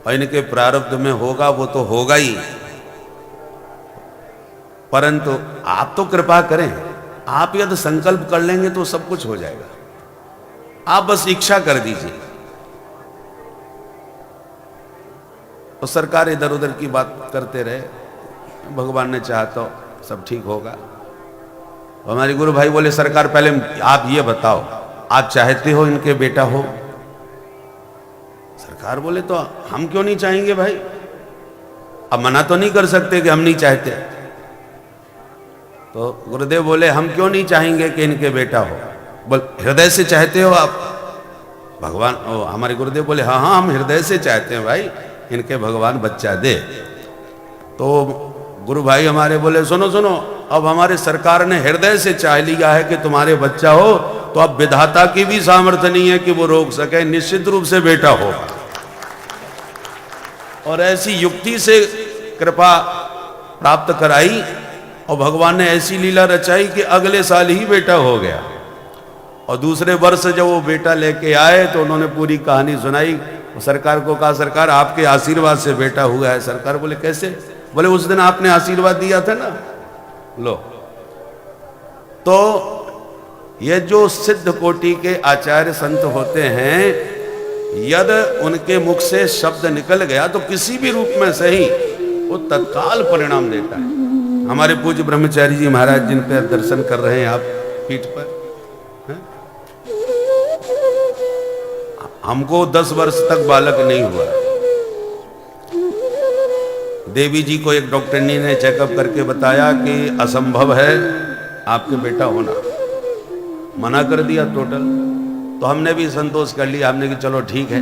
और इनके प्रारब्ध में होगा वो तो होगा ही, परंतु आप तो कृपा करें, आप यदि संकल्प कर लेंगे तो सब कुछ हो जाएगा। आप बस इच्छा कर दीजिए। तो सरकार इधर उधर की बात करते रहे, भगवान ने चाहा तो सब ठीक होगा। हमारे गुरु भाई बोले सरकार पहले आप ये बताओ, आप चाहते हो इनके बेटा हो? सरकार बोले तो हम क्यों नहीं चाहेंगे भाई, अब मना तो नहीं कर सकते कि हम नहीं चाहते। तो गुरुदेव बोले हम क्यों नहीं चाहेंगे कि इनके बेटा हो? बोल हृदय से चाहते हो आप? भगवान हमारे गुरुदेव बोले हाँ हाँ हम हृदय से चाहते हैं भाई, इनके भगवान बच्चा दे। तो गुरु भाई हमारे बोले सुनो सुनो, अब हमारे सरकार ने हृदय से चाह लिया है कि तुम्हारे बच्चा हो, तो अब विधाता की भी सामर्थ्य नहीं है कि वो रोक सके, निश्चित रूप से बेटा हो। और ऐसी युक्ति से कृपा प्राप्त कराई और भगवान ने ऐसी लीला रचाई कि अगले साल ही बेटा हो गया। और दूसरे वर्ष जब वो बेटा लेके आए तो उन्होंने पूरी कहानी सुनाई। सरकार को कहा सरकार आपके आशीर्वाद से बेटा हुआ है। सरकार बोले कैसे? बोले उस दिन आपने आशीर्वाद दिया था ना, लो। तो ये जो सिद्ध कोटि के आचार्य संत होते हैं, यदि उनके मुख से शब्द निकल गया तो किसी भी रूप में सही वो तत्काल परिणाम देता है। हमारे पूज्य ब्रह्मचारी जी महाराज जिन पर दर्शन कर रहे हैं आप पीठ पर, हमको 10 वर्ष तक बालक नहीं हुआ। देवी जी को एक डॉक्टरनी ने चेकअप करके बताया कि असंभव है आपके बेटा होना, मना कर दिया टोटल। तो हमने भी संतोष कर लिया, हमने कि चलो ठीक है,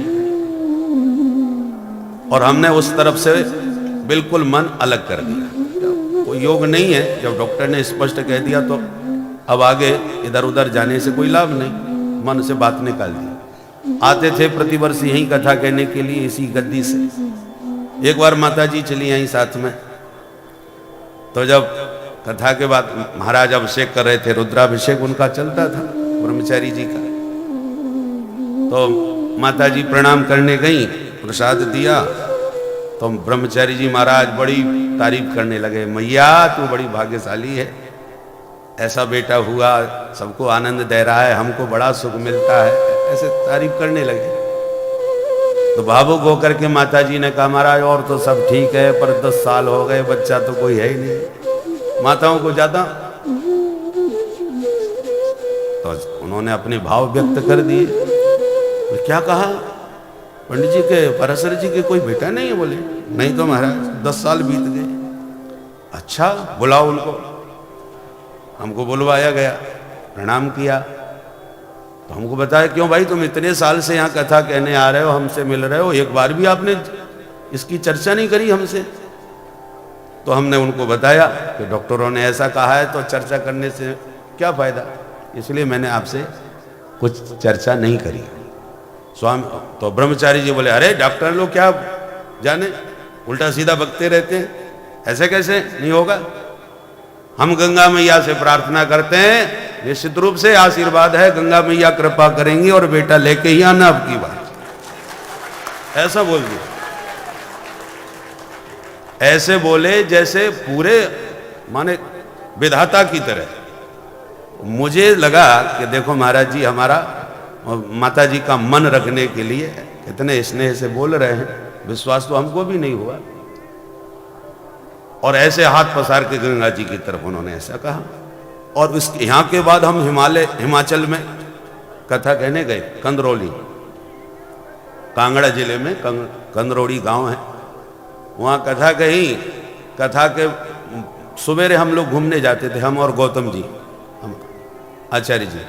और हमने उस तरफ से बिल्कुल मन अलग कर दिया। कोई योग नहीं है, जब डॉक्टर ने स्पष्ट कह दिया तो अब आगे इधर उधर जाने से कोई लाभ नहीं, मन से बात निकाल दी। आते थे प्रतिवर्ष यही कथा कहने के लिए इसी गद्दी से। एक बार माता जी चली आई साथ में, तो जब कथा के बाद महाराज अभिषेक कर रहे थे, रुद्राभिषेक उनका चलता था ब्रह्मचारी जी का, तो माता जी प्रणाम करने गई, प्रसाद दिया, तो ब्रह्मचारी जी महाराज बड़ी तारीफ करने लगे, मैया तू बड़ी भाग्यशाली है, ऐसा बेटा हुआ, सबको आनंद दे रहा है, हमको बड़ा सुख मिलता है, ऐसे तारीफ करने लगे। तो भावुक होकर के माता जी ने कहा महाराज और तो सब ठीक है, पर 10 साल हो गए बच्चा तो कोई है ही नहीं। माताओं को ज्यादा, तो उन्होंने अपने भाव व्यक्त कर दिए। तो क्या कहा पंडित जी के, पराशर जी के कोई बेटा नहीं है? बोले नहीं तो महाराज 10 साल बीत गए। अच्छा बुलाओ उनको। हमको बुलवाया गया, प्रणाम किया, तो हमको बताया क्यों भाई तुम इतने साल से यहाँ कथा कहने आ रहे हो, हमसे मिल रहे हो, एक बार भी आपने इसकी चर्चा नहीं करी हमसे? तो हमने उनको बताया कि डॉक्टरों ने ऐसा कहा है, तो चर्चा करने से क्या फायदा, इसलिए मैंने आपसे कुछ चर्चा नहीं करी। स्वामी तो ब्रह्मचारी जी बोले अरे डॉक्टर लोग क्या जाने, उल्टा सीधा बकते रहते हैं, ऐसे कैसे नहीं होगा। हम गंगा मैया से प्रार्थना करते हैं, निश्चित रूप से आशीर्वाद है, गंगा मैया कृपा करेंगी और बेटा लेके ही आना अब की बार, ऐसा बोल दिया। ऐसे बोले जैसे पूरे माने विधाता की तरह। मुझे लगा कि देखो महाराज जी हमारा माता जी का मन रखने के लिए इतने स्नेह से बोल रहे हैं, विश्वास तो हमको भी नहीं हुआ। और ऐसे हाथ पसार के गंगा जी की तरफ उन्होंने ऐसा कहा। और इस यहाँ के बाद हम हिमाचल में कथा कहने गए, कंदरौली, कांगड़ा जिले में कंदरौली गांव है, वहाँ कथा कही। कथा के सवेरे हम लोग घूमने जाते थे, हम और गौतम जी, हम आचार्य जी,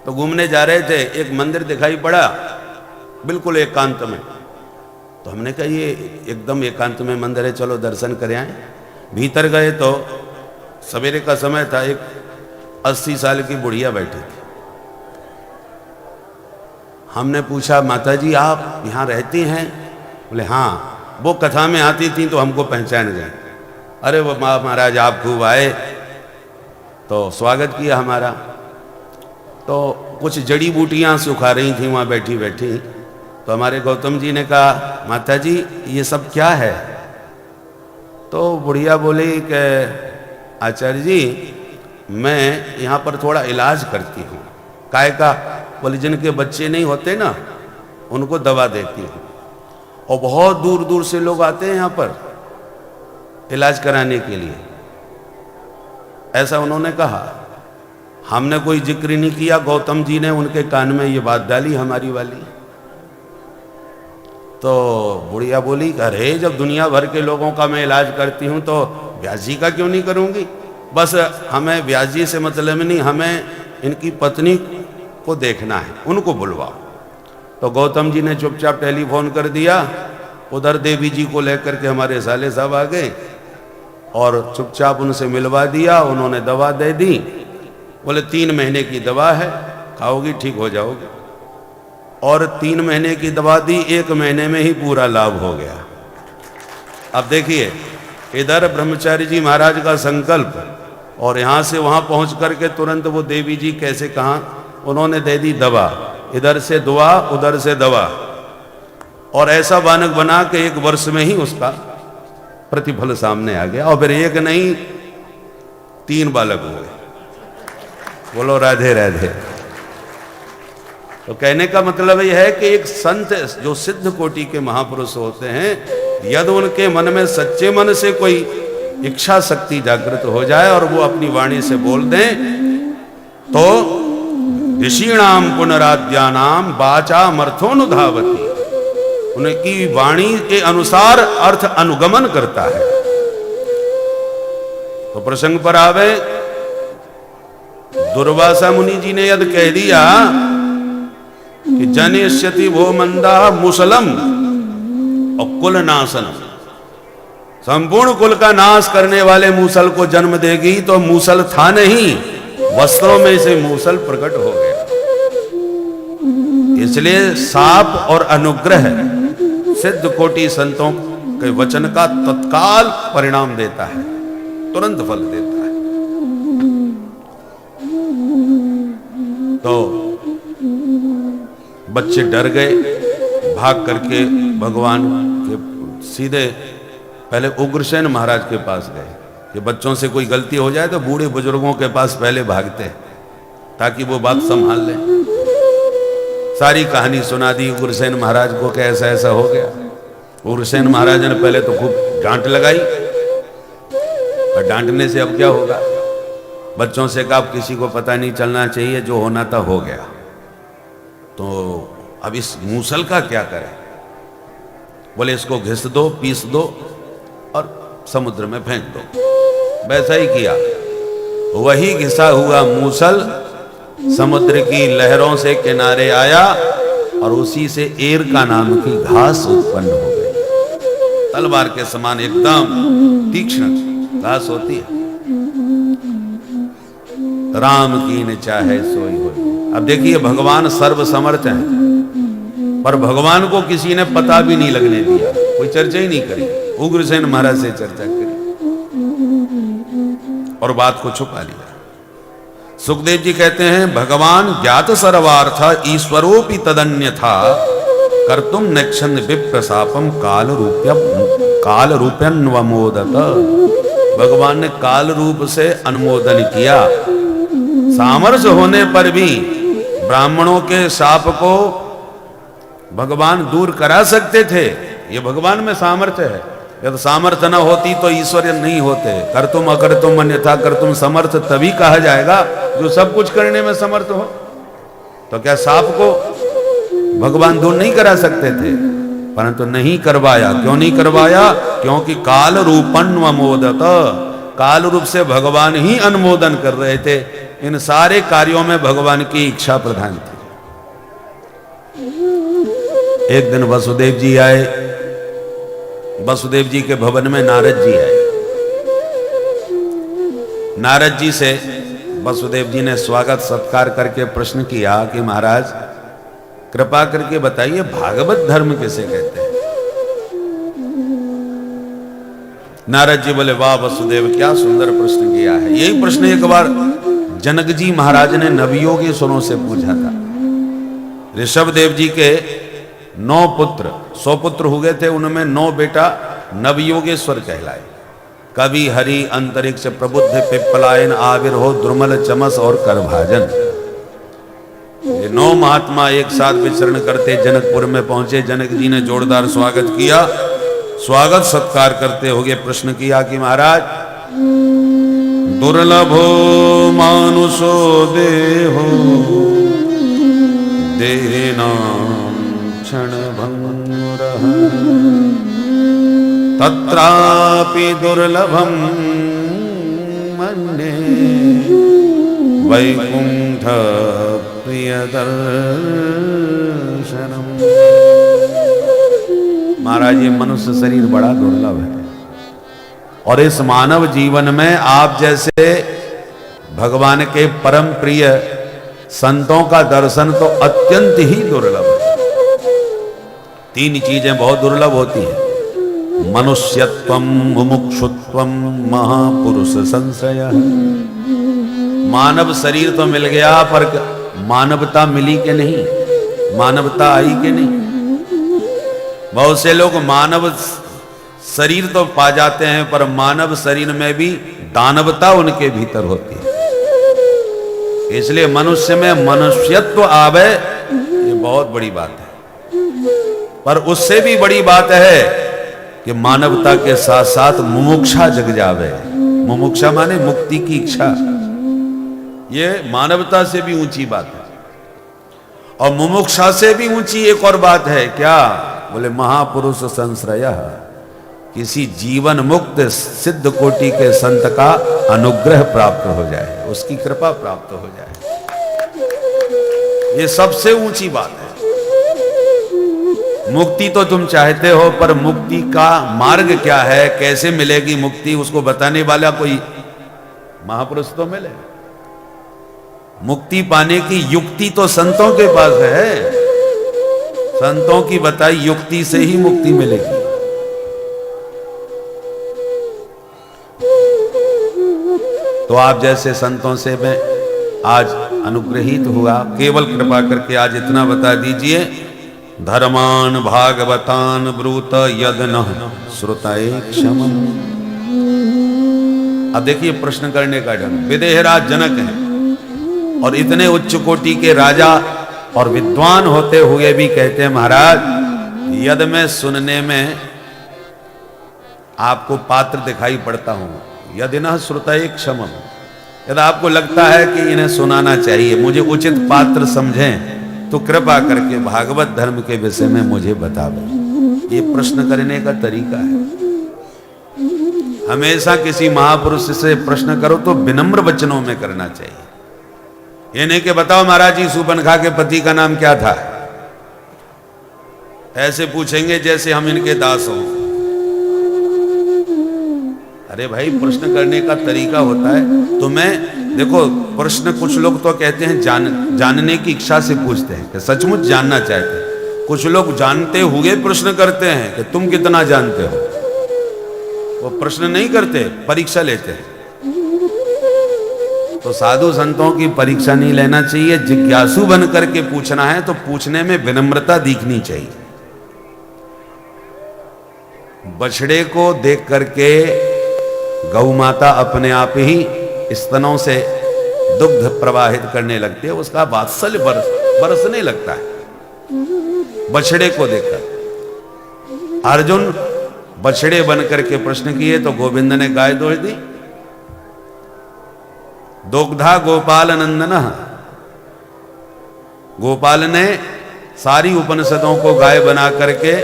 तो घूमने जा रहे थे, एक मंदिर दिखाई पड़ा बिल्कुल एकांत में। तो हमने कहा ये एकदम एकांत में मंदिर है, चलो दर्शन कर आए। भीतर गए तो सवेरे का समय था, एक 80 साल की बुढ़िया बैठी थी। हमने पूछा माता जी आप यहाँ रहती हैं? बोले हाँ, वो कथा में आती थी तो हमको पहचान गए। अरे वो महाराज आप खूब आए, तो स्वागत किया हमारा। तो कुछ जड़ी बूटियाँ सुखा रही थी वहाँ बैठी बैठी, तो हमारे गौतम जी ने कहा, माता जी ये सब क्या है? तो बुढ़िया बोली कि आचार्य जी मैं यहाँ पर थोड़ा इलाज करती हूँ। काय का? बोले जिनके बच्चे नहीं होते ना उनको दवा देती हूँ, और बहुत दूर दूर से लोग आते हैं यहाँ पर इलाज कराने के लिए। ऐसा उन्होंने कहा। हमने कोई जिक्र नहीं किया, गौतम जी ने उनके कान में ये बात डाली हमारी वाली। तो बुढ़िया बोली, अरे जब दुनिया भर के लोगों का मैं इलाज करती हूँ तो व्यास जी का क्यों नहीं करूँगी? बस हमें व्यास जी से मतलब नहीं, हमें इनकी पत्नी को देखना है, उनको बुलवाओ। तो गौतम जी ने चुपचाप टेलीफोन कर दिया। उधर देवी जी को लेकर के हमारे साले साहब आ गए और चुपचाप उनसे मिलवा दिया। उन्होंने दवा दे दी। बोले 3 महीने की दवा है, खाओगी ठीक हो जाओगी। और 3 महीने की दवा दी, 1 महीने में ही पूरा लाभ हो गया। अब देखिए, इधर ब्रह्मचारी जी महाराज का संकल्प, और यहाँ से वहाँ पहुँच करके तुरंत वो देवी जी कैसे कहाँ उन्होंने दे दी दवा। इधर से दुआ, उधर से दवा, और ऐसा बानक बना के 1 वर्ष में ही उसका प्रतिफल सामने आ गया। और फिर 1 नहीं 3 बालक हुए। बोलो राधे राधे। तो कहने का मतलब यह है कि एक संत जो सिद्ध कोटि के महापुरुष होते हैं, यदि उनके मन में सच्चे मन से कोई इच्छा शक्ति जागृत हो जाए और वो अपनी वाणी से बोल दें, तो ऋषिणाम पुनराद्यानाम वाचामर्थोनुधावति, उनकी वाणी के अनुसार अर्थ अनुगमन करता है। तो प्रसंग पर आवे, दुर्वासा मुनि जी ने यदि कह दिया कि जनिष्यति भो मंदा मुसलम और कुल नाशनम, संपूर्ण कुल का नाश करने वाले मूसल को जन्म देगी, तो मूसल था नहीं, वस्त्रों में से मूसल प्रकट हो गया। इसलिए साप और अनुग्रह सिद्ध कोटि संतों के वचन का तत्काल परिणाम देता है, तुरंत फल देता है। तो बच्चे डर गए, भाग करके भगवान के सीधे पहले उग्रसेन महाराज के पास गए कि बच्चों से कोई गलती हो जाए तो बूढ़े बुजुर्गों के पास पहले भागते हैं ताकि वो बात संभाल लें। सारी कहानी सुना दी उग्रसेन महाराज को कि ऐसा ऐसा हो गया। उग्रसेन महाराज ने पहले तो खूब डांट लगाई, पर डांटने से अब क्या होगा? बच्चों से कहा किसी को पता नहीं चलना चाहिए, जो होना था हो गया। तो अब इस मूसल का क्या करें? बोले इसको घिस दो, पीस दो और समुद्र में फेंक दो। वैसा ही किया। वही घिसा हुआ मूसल समुद्र की लहरों से किनारे आया और उसी से एर का नाम की घास उत्पन्न हो गई। तलवार के समान एकदम तीक्ष्ण घास होती है। राम कीन चाहे सोई होई। अब देखिए, भगवान सर्व समर्थ है, पर भगवान को किसी ने पता भी नहीं लगने दिया, कोई चर्चा ही नहीं करी। उग्रसेन महाराज से चर्चा करी और बात को छुपा लिया। सुखदेव जी कहते हैं, भगवान ज्ञात सर्वार्थ ईश्वरोपि तदन्य था कर्तुम नक्षन विप्रसापम काल रूप्यन्वमोदत। भगवान ने काल रूप से अनुमोदन किया। सामर्थ्य होने पर भी ब्राह्मणों के शाप को भगवान दूर करा सकते थे। ये भगवान में सामर्थ्य है। यदि सामर्थ्य न होती तो ईश्वर नहीं होते। कर तुम अगर तुम अन्यथा कर तुम समर्थ तभी कहा जाएगा जो सब कुछ करने में समर्थ हो। तो क्या साप को भगवान दूर नहीं करा सकते थे? परंतु नहीं करवाया। क्यों नहीं करवाया? क्योंकि काल रूपन्वमोदत, काल रूप से भगवान ही अनुमोदन कर रहे थे। इन सारे कार्यों में भगवान की इच्छा प्रधान थी। एक दिन वसुदेव जी आए। वसुदेव जी के भवन में नारद जी आए। नारद जी से वसुदेव जी ने स्वागत सत्कार करके प्रश्न किया कि महाराज कृपा करके बताइए भागवत धर्म किसे कहते हैं? नारद जी बोले, वाह वसुदेव, क्या सुंदर प्रश्न किया है। यही प्रश्न एक बार जनक जी महाराज ने नवियों के सुरों से पूछा था। ऋषभ देव जी के 9 पुत्र, 100 पुत्र हो गए थे, उनमें 9 बेटा नवयोगेश्वर कहलाए। कवि हरि अंतरिक्ष प्रबुद्ध पिप्पलायन आविर हो द्रुमल चमस और करभाजन। ये 9 महात्मा एक साथ विचरण करते जनकपुर में पहुंचे। जनक जी ने जोरदार स्वागत किया। स्वागत सत्कार करते हुए प्रश्न किया कि महाराज, दुर्लभो मानुषो देहो देनां क्षणभंगुरः तत्रापि दुर्लभं मन्ये वैकुंठ प्रियदर्शनम्। महाराज, ये मनुष्य शरीर बड़ा दुर्लभ है और इस मानव जीवन में आप जैसे भगवान के परम प्रिय संतों का दर्शन तो अत्यंत ही दुर्लभ है। 3 चीजें बहुत दुर्लभ होती हैं, मनुष्यत्वम, मुमुक्षुत्वम, महापुरुष संश्रयः। मानव शरीर तो मिल गया, पर मानवता मिली के नहीं, मानवता आई के नहीं। बहुत से लोग मानव शरीर तो पा जाते हैं, पर मानव शरीर में भी दानवता उनके भीतर होती है। इसलिए मनुष्य में मनुष्यत्व आवे, ये बहुत बड़ी बात है। पर उससे भी बड़ी बात है कि मानवता के साथ साथ मुमुक्षा जग जावे। मुमुक्षा माने मुक्ति की इच्छा। ये मानवता से भी ऊंची बात है। और मुमुक्षा से भी ऊंची एक और बात है, क्या? बोले महापुरुष संश्रयः, किसी जीवन मुक्त सिद्ध कोटि के संत का अनुग्रह प्राप्त हो जाए, उसकी कृपा प्राप्त हो जाए, ये सबसे ऊंची बात है। मुक्ति तो तुम चाहते हो, पर मुक्ति का मार्ग क्या है, कैसे मिलेगी मुक्ति, उसको बताने वाला कोई महापुरुष तो मिले। मुक्ति पाने की युक्ति तो संतों के पास है। संतों की बताई युक्ति से ही मुक्ति मिलेगी। तो आप जैसे संतों से मैं आज अनुग्रहित हुआ, केवल कृपा करके आज इतना बता दीजिए, धर्मान भागवतान ब्रूत यद न श्रुतये क्षमम्। अब देखिए प्रश्न करने का ढंग। विदेहराज जनक हैं और इतने उच्च कोटि के राजा और विद्वान होते हुए भी कहते हैं, महाराज यद में सुनने में आपको पात्र दिखाई पड़ता हूं, यदि न श्रुतये क्षमम्। यदि आपको लगता है कि इन्हें सुनाना चाहिए, मुझे उचित पात्र समझें, तो कृपा करके भागवत धर्म के विषय में मुझे बतावें। ये प्रश्न करने का तरीका है। हमेशा किसी महापुरुष से प्रश्न करो तो विनम्र वचनों में करना चाहिए। ये नहीं कि बताओ महाराज जी सुपनखा के पति का नाम क्या था, ऐसे पूछेंगे जैसे हम इनके दास हों। अरे भाई, प्रश्न करने का तरीका होता है। तो मैं देखो, प्रश्न कुछ लोग तो कहते हैं जानने की इच्छा से पूछते हैं कि सचमुच जानना चाहते हैं। कुछ लोग जानते हुए प्रश्न करते हैं कि तुम कितना जानते हो। वो प्रश्न नहीं करते, परीक्षा लेते हैं। तो साधु संतों की परीक्षा नहीं लेना चाहिए। जिज्ञासु बन करके पूछना है तो पूछने में विनम्रता दिखनी चाहिए। बछड़े को देख करके गौ माता अपने आप ही स्तनों से दुग्ध प्रवाहित करने लगती है, उसका वात्सल्य बरसने लगता है बछड़े को देखकर। अर्जुन बछड़े बनकर के प्रश्न किए तो गोविंद ने गाय दोष दी। दोग्धा गोपाल नंदन, गोपाल ने सारी उपनिषदों को गाय बना करके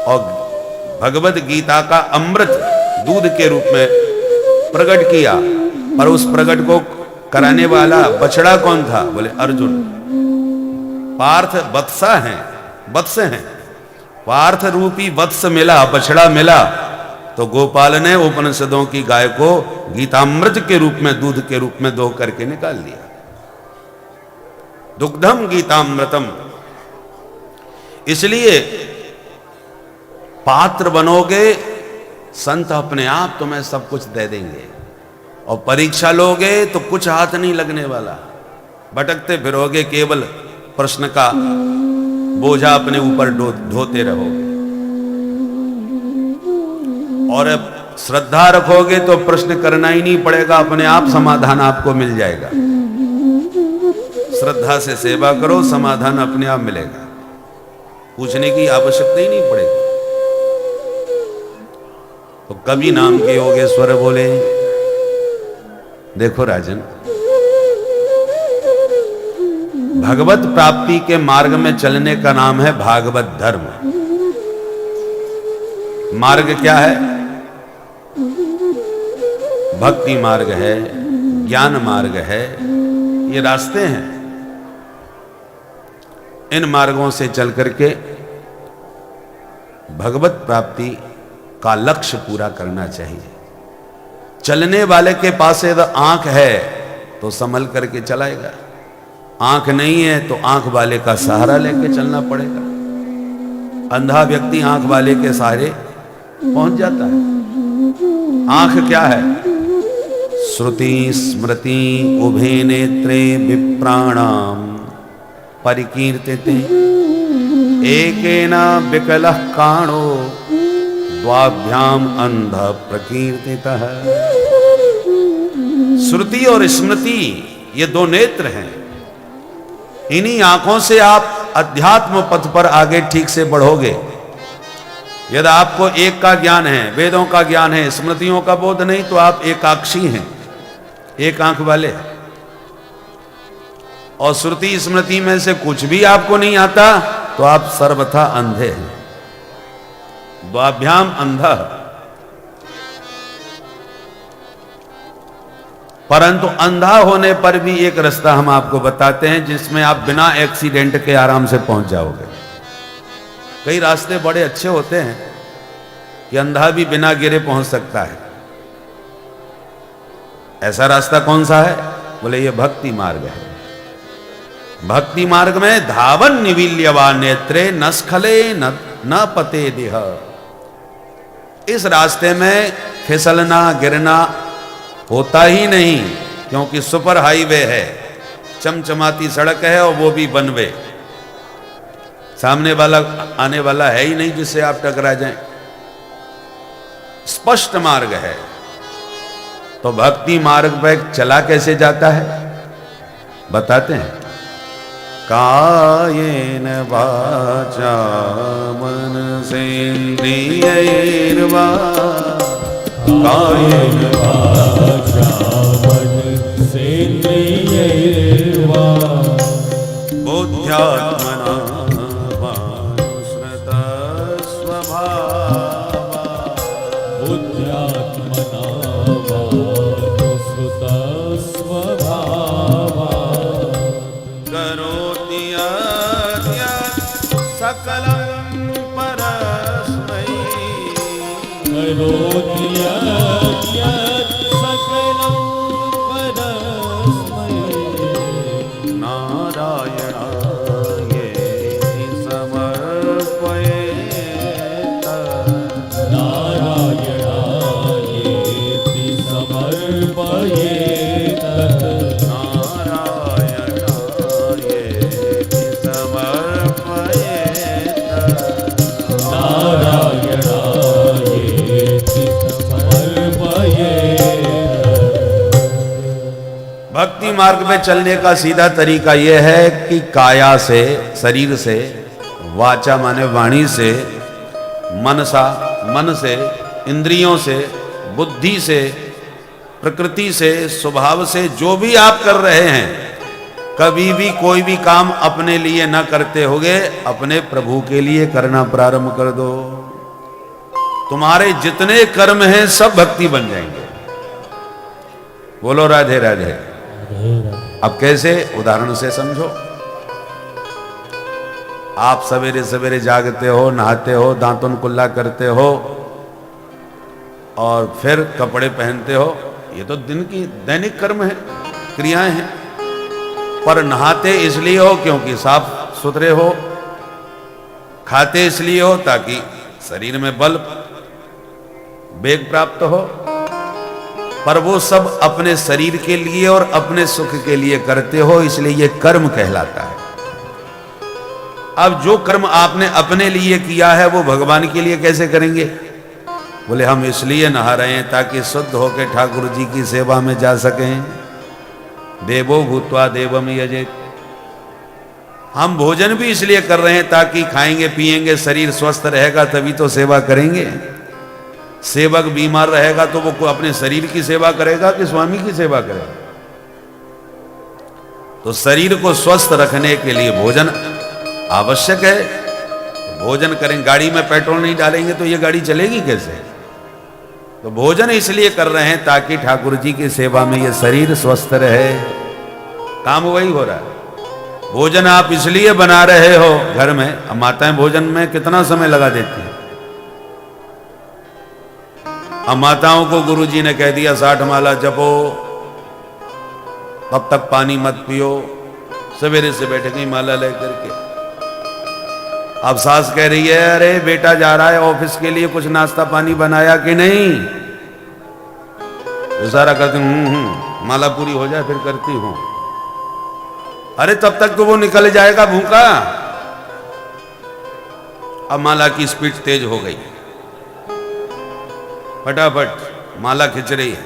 और भगवत गीता का अमृत दूध के रूप में प्रकट किया। पर उस प्रकट को कराने वाला बछड़ा कौन था? बोले अर्जुन। पार्थ वत्सा हैं, वत्स हैं। पार्थ रूपी वत्स मिला, बछड़ा मिला, तो गोपाल ने उपनिषदों की गाय को गीतामृत के रूप में, दूध के रूप में दो करके निकाल लिया। दुग्धम गीतामृतम। इसलिए पात्र बनोगे, संत अपने आप तुम्हें सब कुछ दे देंगे। और परीक्षा लोगे तो कुछ हाथ नहीं लगने वाला। भटकते फिरोगे, केवल प्रश्न का बोझा अपने ऊपर ढोते रहोगे। और अब श्रद्धा रखोगे तो प्रश्न करना ही नहीं पड़ेगा, अपने आप समाधान आपको मिल जाएगा। श्रद्धा से सेवा करो, समाधान अपने आप मिलेगा, पूछने की आवश्यकता ही नहीं पड़ेगी। तो कभी नाम के योगेश्वर बोले, देखो राजन, भगवत प्राप्ति के मार्ग में चलने का नाम है भागवत धर्म। मार्ग क्या है? भक्ति मार्ग है, ज्ञान मार्ग है, ये रास्ते हैं। इन मार्गों से चल करके भगवत प्राप्ति का लक्ष्य पूरा करना चाहिए। चलने वाले के पास यदि आंख है तो संभल करके चलाएगा, आंख नहीं है तो आंख वाले का सहारा लेके चलना पड़ेगा। अंधा व्यक्ति आंख वाले के सहारे पहुंच जाता है। आंख क्या है? श्रुति स्मृति उभे नेत्रे विप्राणाम परिकीर्तिते एकेन विकलः काणो द्वाभ्याम अंध प्रकीर्तितः। श्रुति और स्मृति ये दो नेत्र हैं। इन्हीं आंखों से आप अध्यात्म पथ पर आगे ठीक से बढ़ोगे। यदि आपको एक का ज्ञान है, वेदों का ज्ञान है, स्मृतियों का बोध नहीं, तो आप एकाक्षी हैं, एक आंख वाले। और श्रुति स्मृति में से कुछ भी आपको नहीं आता तो आप सर्वथा अंधे हैं। द्वाभ्याम अंधा। परंतु अंधा होने पर भी एक रास्ता हम आपको बताते हैं जिसमें आप बिना एक्सीडेंट के आराम से पहुंच जाओगे। कई रास्ते बड़े अच्छे होते हैं कि अंधा भी बिना गिरे पहुंच सकता है। ऐसा रास्ता कौन सा है? बोले ये भक्ति मार्ग है। भक्ति मार्ग में धावन निविल्यवा नेत्रे न स्खले न पते देह। इस रास्ते में फिसलना गिरना होता ही नहीं, क्योंकि सुपर हाईवे है, चमचमाती सड़क है और वो भी वन वे। सामने वाला आने वाला है ही नहीं जिससे आप टकरा जाएं। स्पष्ट मार्ग है। तो भक्ति मार्ग पर चला कैसे जाता है बताते हैं। कायेन वाचा मनसेन्द्रियैर्वा कायेन वाचा मनसेन्द्रियैर्वा बुद्ध्यात्मना वानुसृता स्वभावा बुद्ध्यात्मना वानुसृता स्वभावा करोति सकलं परस्मै करोति सकलं परस्मै नारायणायेति समर्पयेत नारायणायेति समर्पयेत नारायणायेति समर्पयेत नारायणायेति समर्पयेत। भक्ति मार्ग में चलने का सीधा तरीका यह है कि काया से, शरीर से, वाचा माने वाणी से, मनसा मन से, इंद्रियों से, बुद्धि से, प्रकृति से, स्वभाव से जो भी आप कर रहे हैं, कभी भी कोई भी काम अपने लिए न करते होगे, अपने प्रभु के लिए करना प्रारंभ कर दो। तुम्हारे जितने कर्म हैं सब भक्ति बन जाएंगे। बोलो राधे राधे। अब कैसे? उदाहरण से समझो। आप सवेरे सवेरे जागते हो, नहाते हो, दांतुन कुल्ला करते हो और फिर कपड़े पहनते हो। ये तो दिन की दैनिक कर्म है, क्रियाएं हैं। पर नहाते इसलिए हो क्योंकि साफ सुथरे हो, खाते इसलिए हो ताकि शरीर में बल वेग प्राप्त हो। पर वो सब अपने शरीर के लिए और अपने सुख के लिए करते हो, इसलिए ये कर्म कहलाता है। अब जो कर्म आपने अपने लिए किया है वो भगवान के लिए कैसे करेंगे? बोले हम इसलिए नहा रहे हैं ताकि शुद्ध होकर ठाकुर जी की सेवा में जा सकें। देवो भूत्वा देवम यजेत। हम भोजन भी इसलिए कर रहे हैं ताकि खाएंगे पिएंगे, शरीर स्वस्थ रहेगा तभी तो सेवा करेंगे। सेवक बीमार रहेगा तो वो अपने शरीर की सेवा करेगा कि स्वामी की सेवा करेगा? तो शरीर को स्वस्थ रखने के लिए भोजन आवश्यक है। भोजन करें, गाड़ी में पेट्रोल नहीं डालेंगे तो ये गाड़ी चलेगी कैसे? तो भोजन इसलिए कर रहे हैं ताकि ठाकुर जी की सेवा में ये शरीर स्वस्थ रहे। काम वही हो रहा है। भोजन आप इसलिए बना रहे हो घर में। अब माताएं भोजन में कितना समय लगा देती हैं। अब माताओं को गुरुजी ने कह दिया 60 माला जपो, तब तक पानी मत पियो, सवेरे से बैठ गई माला लेकर के। अब सास कह रही है अरे बेटा जा रहा है ऑफिस के लिए, कुछ नाश्ता पानी बनाया कि नहीं? इशारा करती हूं, माला पूरी हो जाए फिर करती हूं। अरे तब तक तो वो निकल जाएगा भूखा। अब माला की स्पीड तेज हो गई, फटाफट माला खिंच रही है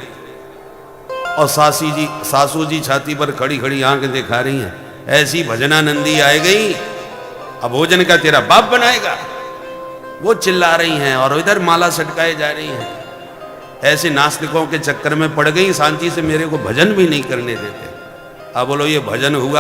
और सासू जी छाती पर खड़ी खड़ी आंख दिखा रही हैं। ऐसी भजनानंदी आ गई, अब भोजन का तेरा बाप बनाएगा। वो चिल्ला रही हैं और इधर माला सटकाए जा रही हैं। ऐसे नास्तिकों के चक्कर में पड़ गई, शांति से मेरे को भजन भी नहीं करने देते। अब बोलो ये भजन हुआ